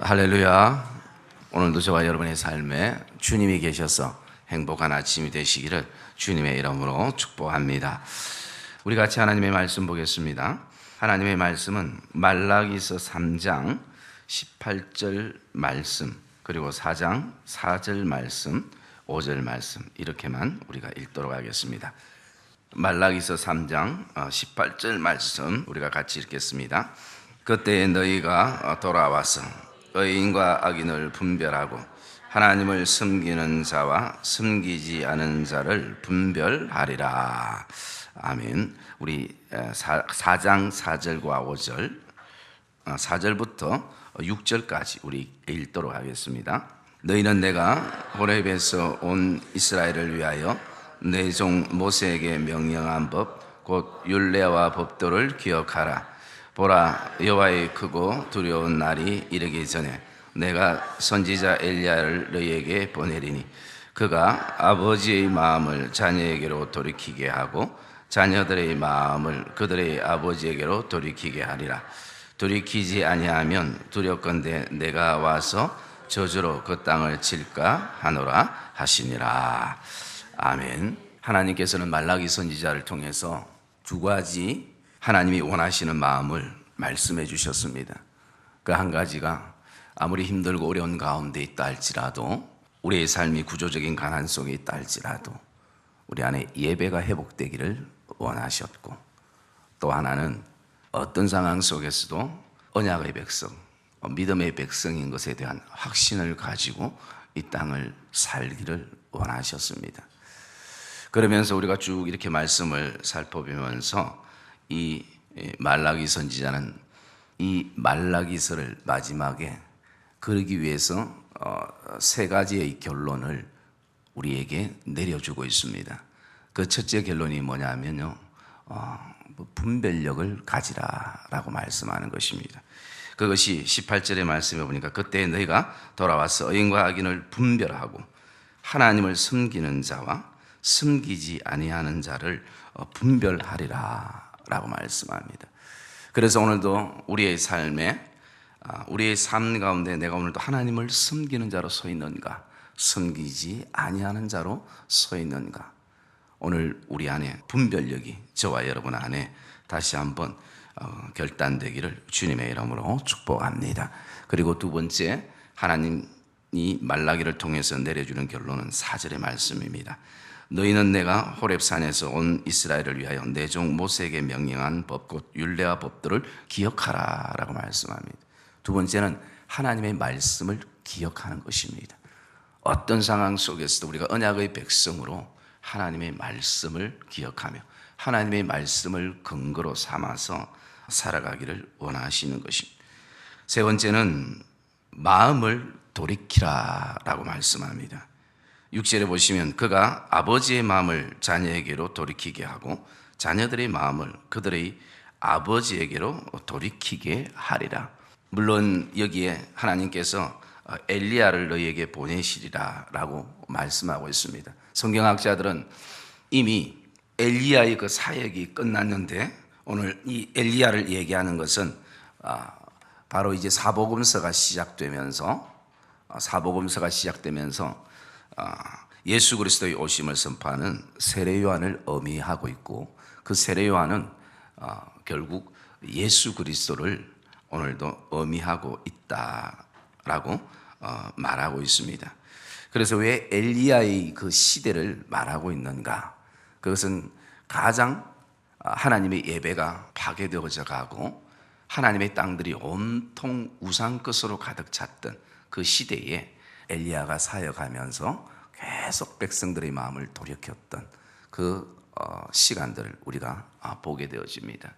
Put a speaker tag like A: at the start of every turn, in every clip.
A: 할렐루야. 오늘도 저와 여러분의 삶에 주님이 계셔서 행복한 아침이 되시기를 주님의 이름으로 축복합니다. 우리 같이 하나님의 말씀 보겠습니다. 하나님의 말씀은 말라기서 3장 18절 말씀, 그리고 4장 4절 말씀, 5절 말씀, 이렇게만 우리가 읽도록 하겠습니다. 말라기서 3장 18절 말씀 우리가 같이 읽겠습니다. 그때에 너희가 돌아와서 의인과 악인을 분별하고 하나님을 섬기는 자와 섬기지 않은 자를 분별하리라. 아멘. 우리 4장 4절과 5절, 4절부터 6절까지 우리 읽도록 하겠습니다. 너희는 내가 호렙에서 온 이스라엘을 위하여 내 종 모세에게 명령한 법 곧 율례와 법도를 기억하라. 보라, 여호와의 크고 두려운 날이 이르기 전에 내가 선지자 엘리야를 너희에게 보내리니 그가 아버지의 마음을 자녀에게로 돌이키게 하고 자녀들의 마음을 그들의 아버지에게로 돌이키게 하리라. 돌이키지 아니하면 두렵건대 내가 와서 저주로 그 땅을 칠까 하노라 하시니라. 아멘. 하나님께서는 말라기 선지자를 통해서 두 가지 하나님이 원하시는 마음을 말씀해 주셨습니다. 그 한 가지가 아무리 힘들고 어려운 가운데 있다 할지라도, 우리의 삶이 구조적인 가난 속에 있다 할지라도 우리 안에 예배가 회복되기를 원하셨고, 또 하나는 어떤 상황 속에서도 언약의 백성, 믿음의 백성인 것에 대한 확신을 가지고 이 땅을 살기를 원하셨습니다. 그러면서 우리가 쭉 이렇게 말씀을 살펴보면서 이 말라기 선지자는 이 말라기서를 마지막에 그러기 위해서 세 가지의 결론을 우리에게 내려주고 있습니다. 그 첫째 결론이 뭐냐면요, 분별력을 가지라라고 말씀하는 것입니다. 그것이 18절의 말씀에 보니까 그때 너희가 돌아와서 의인과 악인을 분별하고 하나님을 섬기는 자와 섬기지 아니하는 자를 분별하리라 라고 말씀합니다. 그래서 오늘도 우리의 삶에, 우리의 삶 가운데 내가 오늘도 하나님을 섬기는 자로 서 있는가, 섬기지 아니하는 자로 서 있는가, 오늘 우리 안에 분별력이, 저와 여러분 안에 다시 한번 결단되기를 주님의 이름으로 축복합니다. 그리고 두 번째, 하나님이 말라기를 통해서 내려주는 결론은 4절의 말씀입니다. 너희는 내가 호렙산에서 온 이스라엘을 위하여 내 종 모세에게 명령한 법 곧 율례와 법도를 기억하라 라고 말씀합니다. 두 번째는 하나님의 말씀을 기억하는 것입니다. 어떤 상황 속에서도 우리가 언약의 백성으로 하나님의 말씀을 기억하며 하나님의 말씀을 근거로 삼아서 살아가기를 원하시는 것입니다. 세 번째는 마음을 돌이키라 라고 말씀합니다. 6절에 보시면 그가 아버지의 마음을 자녀에게로 돌이키게 하고 자녀들의 마음을 그들의 아버지에게로 돌이키게 하리라. 물론 여기에 하나님께서 엘리야를 너희에게 보내시리라 라고 말씀하고 있습니다. 성경학자들은 이미 엘리야의 그 사역이 끝났는데 오늘 이 엘리야를 얘기하는 것은 바로 이제 사복음서가 시작되면서 예수 그리스도의 오심을 선포하는 세례 요한을 의미하고 있고, 그 세례 요한은 결국 예수 그리스도를 오늘도 의미하고 있다라고 말하고 있습니다. 그래서 왜 엘리야의 그 시대를 말하고 있는가? 그것은 가장 하나님의 예배가 파괴되어져 가고 하나님의 땅들이 온통 우상 것으로 가득 찼던 그 시대에 엘리야가 사역하면서 계속 백성들의 마음을 돌이켰던 그 시간들을 우리가 보게 되어집니다.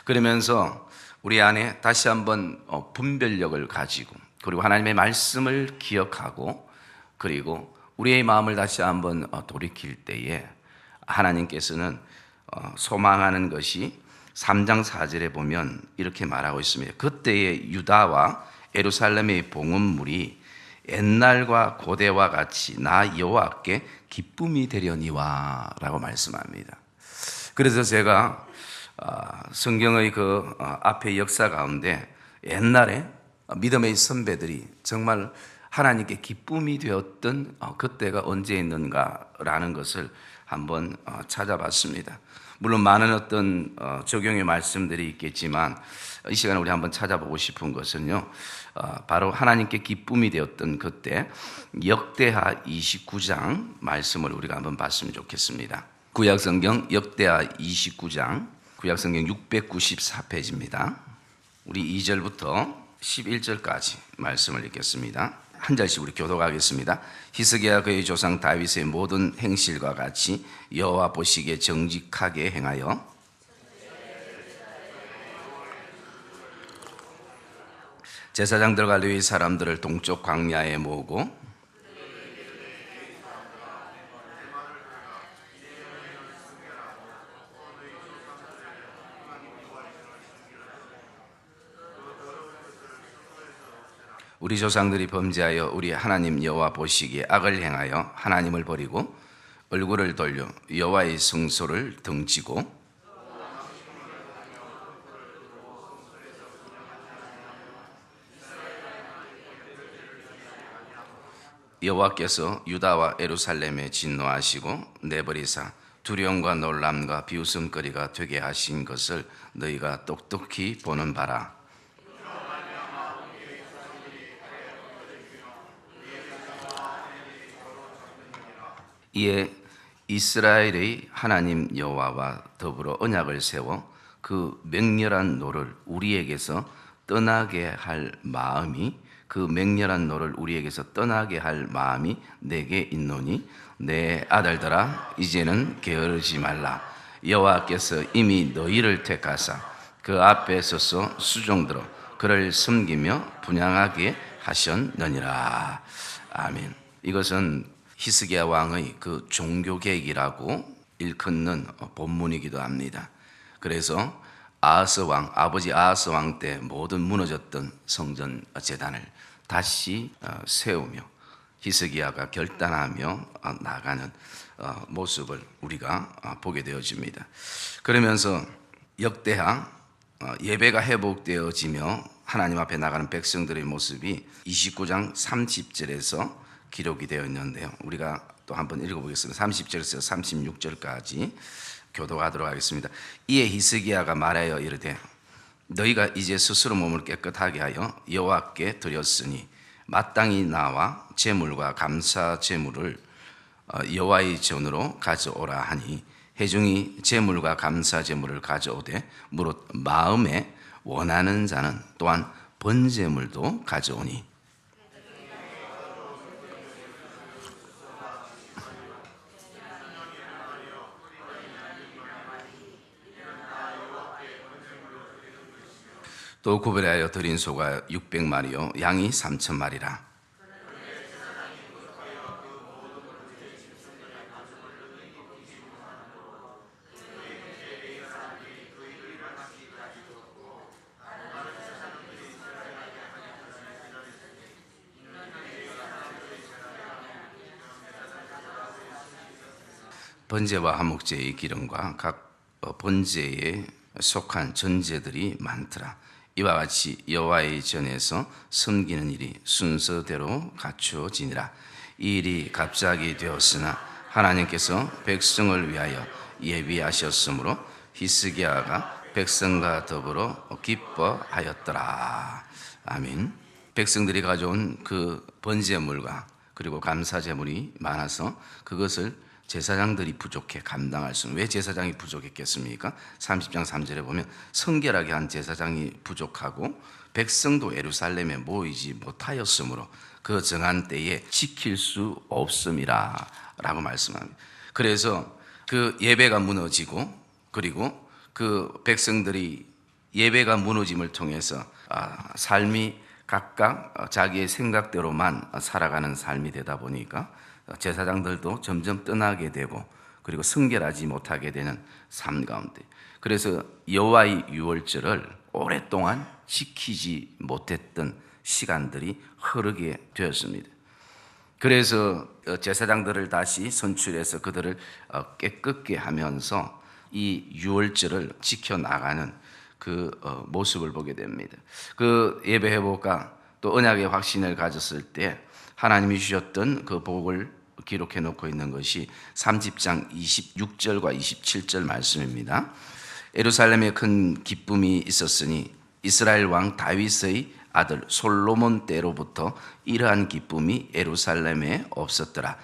A: 그러면서 우리 안에 다시 한번 분별력을 가지고, 그리고 하나님의 말씀을 기억하고, 그리고 우리의 마음을 다시 한번 돌이킬 때에 하나님께서는 소망하는 것이 3장 4절에 보면 이렇게 말하고 있습니다. 그때의 유다와 예루살렘의 봉헌물이 옛날과 고대와 같이 나 여호와께 기쁨이 되려니와 라고 말씀합니다. 그래서 제가 성경의 그 앞에 역사 가운데 옛날에 믿음의 선배들이 정말 하나님께 기쁨이 되었던 그때가 언제 있는가라는 것을 한번 찾아봤습니다. 물론 많은 어떤 적용의 말씀들이 있겠지만 이 시간에 우리 한번 찾아보고 싶은 것은요, 바로 하나님께 기쁨이 되었던 그때 역대하 29장 말씀을 우리가 한번 봤으면 좋겠습니다. 구약성경 역대하 29장, 구약성경 694페이지입니다. 우리 2절부터 11절까지 말씀을 읽겠습니다. 한 절씩 우리 교독하겠습니다. 히스기야 그의 조상 다윗의 모든 행실과 같이 여호와 보시기에 정직하게 행하여 제사장들과 레위 사람들을 동쪽 광야에 모으고 우리 조상들이 범죄하여 우리 하나님 여호와 보시기에 악을 행하여 하나님을 버리고 얼굴을 돌려 여호와의 성소를 등지고 여호와께서 유다와 예루살렘에 진노하시고 내버리사 두려움과 놀람과 비웃음거리가 되게 하신 것을 너희가 똑똑히 보는 바라. 이에 이스라엘의 하나님 여호와와 더불어 언약을 세워 그 맹렬한 노를 우리에게서 떠나게 할 마음이 내게 있노니 내 아들들아 이제는 게으르지 말라. 여호와께서 이미 너희를 택하사 그 앞에 서서 수종들어 그를 섬기며 분향하게 하셨느니라. 아멘. 이것은 히스기야 왕의 그 종교 계획이라고 일컫는 본문이기도 합니다. 그래서 아버지 아하스 왕 때 모든 무너졌던 성전 제단을 다시 세우며 히스기야가 결단하며 나가는 모습을 우리가 보게 되어집니다. 그러면서 역대하 예배가 회복되어지며 하나님 앞에 나가는 백성들의 모습이 29장 30절에서 기록이 되어 있는데요. 우리가 또 한번 읽어보겠습니다. 30절에서 36절까지 교독하도록 하겠습니다. 이에 히스기야가 말하여 이르되 너희가 이제 스스로 몸을 깨끗하게 하여 여호와께 드렸으니 마땅히 나와 제물과 감사 제물을 여호와의 전으로 가져오라 하니 회중이 제물과 감사 제물을 가져오되 무릇 마음에 원하는 자는 또한 번제물도 가져오니 또 구별하여 드린 소가 600마리요 양이 3,000마리라. 번제와 화목제의 기름과 각 번제에 속한 전제들이 많더라. 이와 같이 여호와의 전에서 섬기는 일이 순서대로 갖추어지니라. 이 일이 갑자기 되었으나 하나님께서 백성을 위하여 예비하셨으므로 히스기야가 백성과 더불어 기뻐하였더라. 아멘. 백성들이 가져온 그 번제물과 그리고 감사제물이 많아서 그것을 제사장들이 부족해 감당할 수는. 왜 제사장이 부족했겠습니까? 30장 3절에 보면 성결하게 한 제사장이 부족하고 백성도 예루살렘에 모이지 못하였으므로 그 정한 때에 지킬 수 없음이라 라고 말씀합니다. 그래서 그 예배가 무너지고 그리고 그 백성들이 예배가 무너짐을 통해서 삶이 각각 자기의 생각대로만 살아가는 삶이 되다 보니까 제사장들도 점점 떠나게 되고 그리고 성결하지 못하게 되는 삶 가운데, 그래서 여호와의 유월절을 오랫동안 지키지 못했던 시간들이 흐르게 되었습니다. 그래서 제사장들을 다시 선출해서 그들을 깨끗게 하면서 이 유월절을 지켜나가는 그 모습을 보게 됩니다. 그 예배 회복과 또 언약의 확신을 가졌을 때 하나님이 주셨던 그 복을 기록해 놓고 있는 것이 30장 26절과 27절 말씀입니다. 예루살렘에 큰 기쁨이 있었으니 이스라엘 왕 다윗의 아들 솔로몬 때로부터 이러한 기쁨이 예루살렘에 없었더라.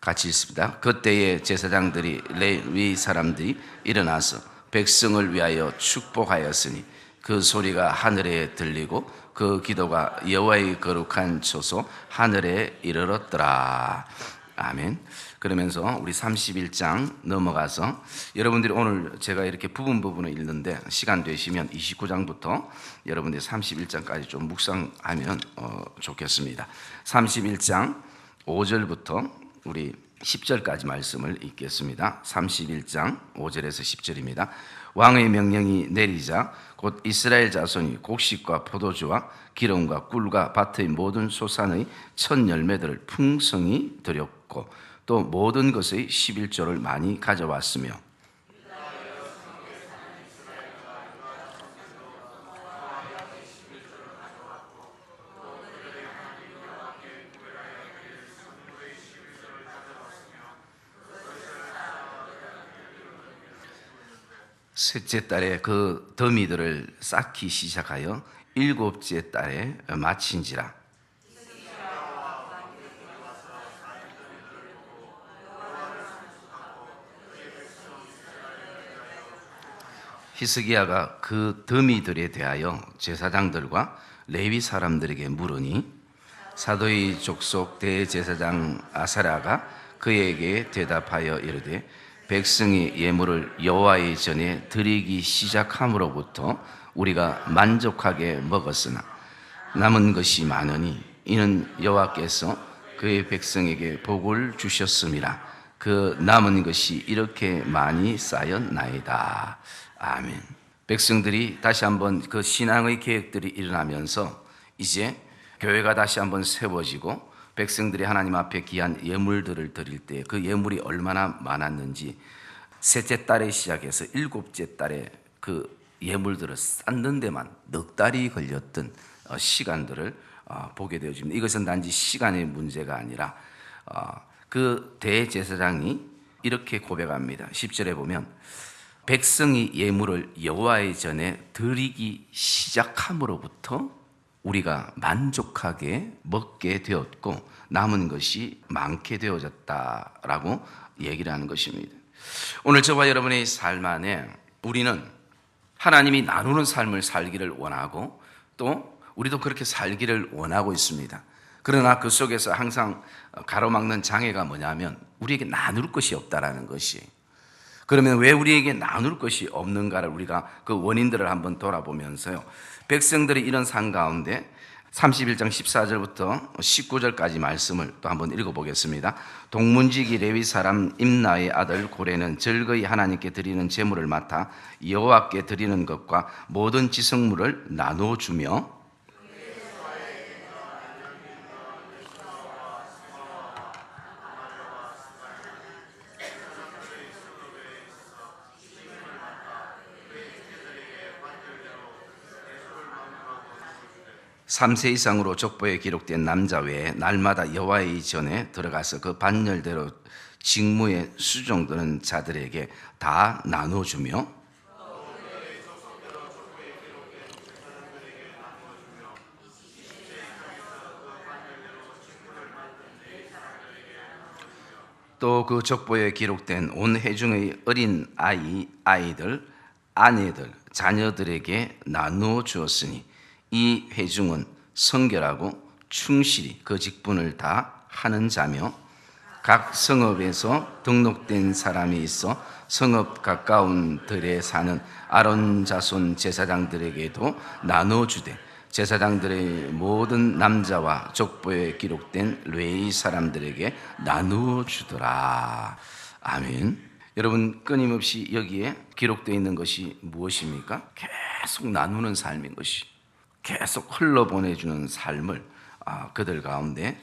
A: 같이 읽습니다. 그때에 제사장들이 레위 사람들이 일어나서 백성을 위하여 축복하였으니 그 소리가 하늘에 들리고 그 기도가 여호와의 거룩한 처소 하늘에 이르렀더라. 아멘. 그러면서 우리 31장 넘어가서 여러분들이 오늘 제가 이렇게 부분을 읽는데 시간 되시면 29장부터 여러분들이 31장까지 좀 묵상하면 좋겠습니다. 31장 5절부터 우리 10절까지 말씀을 읽겠습니다. 31장 5절에서 10절입니다. 왕의 명령이 내리자 곧 이스라엘 자손이 곡식과 포도주와 기름과 꿀과 밭의 모든 소산의 첫 열매들을 풍성히 드렸고 또 모든 것의 11조를 많이 가져왔으며 셋째 달에 그 더미들을 쌓기 시작하여 일곱째 달에 마친지라. 히스기야가 그 더미들에 대하여 제사장들과 레위 사람들에게 물으니 사도의 족속 대제사장 아사랴가 그에게 대답하여 이르되 백성이 예물을 여호와의 전에 드리기 시작함으로부터 우리가 만족하게 먹었으나 남은 것이 많으니 이는 여호와께서 그의 백성에게 복을 주셨음이라. 그 남은 것이 이렇게 많이 쌓였나이다. 아멘. 백성들이 다시 한번 그 신앙의 계획들이 일어나면서 이제 교회가 다시 한번 세워지고 백성들이 하나님 앞에 귀한 예물들을 드릴 때 그 예물이 얼마나 많았는지 셋째 달에 시작해서 일곱째 달에 그 예물들을 쌓는 데만 넉 달이 걸렸던 시간들을 보게 되어집니다. 이것은 단지 시간의 문제가 아니라 그 대제사장이 이렇게 고백합니다. 10절에 보면 백성이 예물을 여호와의 전에 드리기 시작함으로부터 우리가 만족하게 먹게 되었고 남은 것이 많게 되어졌다라고 얘기를 하는 것입니다. 오늘 저와 여러분의 삶 안에 우리는 하나님이 나누는 삶을 살기를 원하고 또 우리도 그렇게 살기를 원하고 있습니다. 그러나 그 속에서 항상 가로막는 장애가 뭐냐면 우리에게 나눌 것이 없다라는 것이. 그러면 왜 우리에게 나눌 것이 없는가를 우리가 그 원인들을 한번 돌아보면서요. 백성들이 이런 상 가운데 31장 14절부터 19절까지 말씀을 또 한번 읽어보겠습니다. 동문지기 레위 사람 임나의 아들 고레는 즐거이 하나님께 드리는 제물을 맡아 여호와께 드리는 것과 모든 지성물을 나누어 주며 (3세) 이상으로 족보에 기록된 남자 외에 날마다 여호와의 전에 들어가서 그 반열대로 직무에 수종드는 자들에게 다 나눠주며 또 그 족보에 기록된 온 회중의 어린 아이들, 아내들, 자녀들에게 나누어 주었으니 이 회중은 성결하고 충실히 그 직분을 다 하는 자며 각 성읍에서 등록된 사람이 있어 성읍 가까운 들에 사는 아론 자손 제사장들에게도 나눠주되 제사장들의 모든 남자와 족보에 기록된 레위 사람들에게 나누어 주더라. 아멘. 여러분, 끊임없이 여기에 기록되어 있는 것이 무엇입니까? 계속 나누는 삶인 것이, 계속 흘러보내주는 삶을 그들 가운데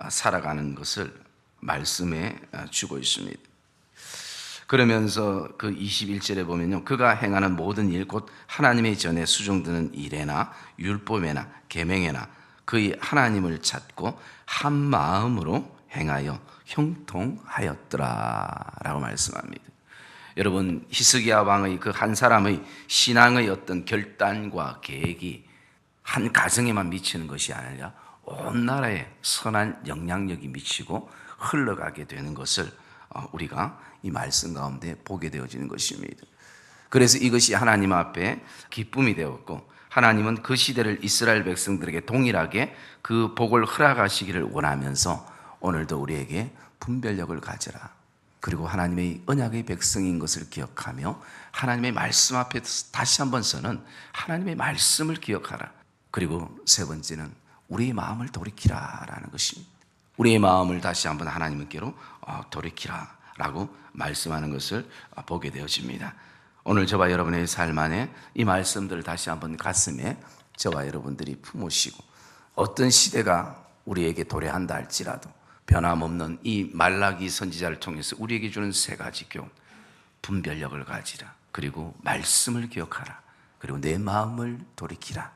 A: 살아가는 것을 말씀해 주고 있습니다. 그러면서 그 21절에 보면요, 그가 행하는 모든 일 곧 하나님의 전에 수종드는 일에나 율법에나 계명에나 그의 하나님을 찾고 한 마음으로 행하여 형통하였더라라고 말씀합니다. 여러분, 히스기야 왕의 그 한 사람의 신앙의 어떤 결단과 계획이 한 가정에만 미치는 것이 아니라 온 나라에 선한 영향력이 미치고 흘러가게 되는 것을 우리가 이 말씀 가운데 보게 되어지는 것입니다. 그래서 이것이 하나님 앞에 기쁨이 되었고, 하나님은 그 시대를 이스라엘 백성들에게 동일하게 그 복을 허락하시기를 원하면서 오늘도 우리에게 분별력을 가져라, 그리고 하나님의 언약의 백성인 것을 기억하며 하나님의 말씀 앞에 다시 한번 서는 하나님의 말씀을 기억하라. 그리고 세 번째는 우리의 마음을 돌이키라라는 것입니다. 우리의 마음을 다시 한번 하나님께로 돌이키라라고 말씀하는 것을 보게 되어집니다. 오늘 저와 여러분의 삶 안에 이 말씀들을 다시 한번 가슴에 저와 여러분들이 품으시고, 어떤 시대가 우리에게 도래한다 할지라도 변함없는 이 말라기 선지자를 통해서 우리에게 주는 세 가지 교훈: 분별력을 가지라, 그리고 말씀을 기억하라, 그리고 내 마음을 돌이키라.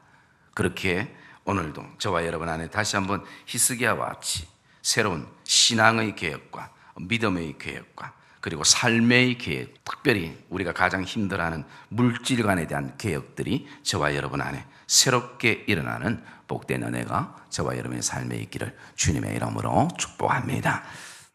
A: 그렇게 오늘도 저와 여러분 안에 다시 한번 히스기야와 같이 새로운 신앙의 계획과 믿음의 계획과 그리고 삶의 계획, 특별히 우리가 가장 힘들어하는 물질관에 대한 계획들이 저와 여러분 안에 새롭게 일어나는 복된 은혜가 저와 여러분의 삶에 있기를 주님의 이름으로 축복합니다.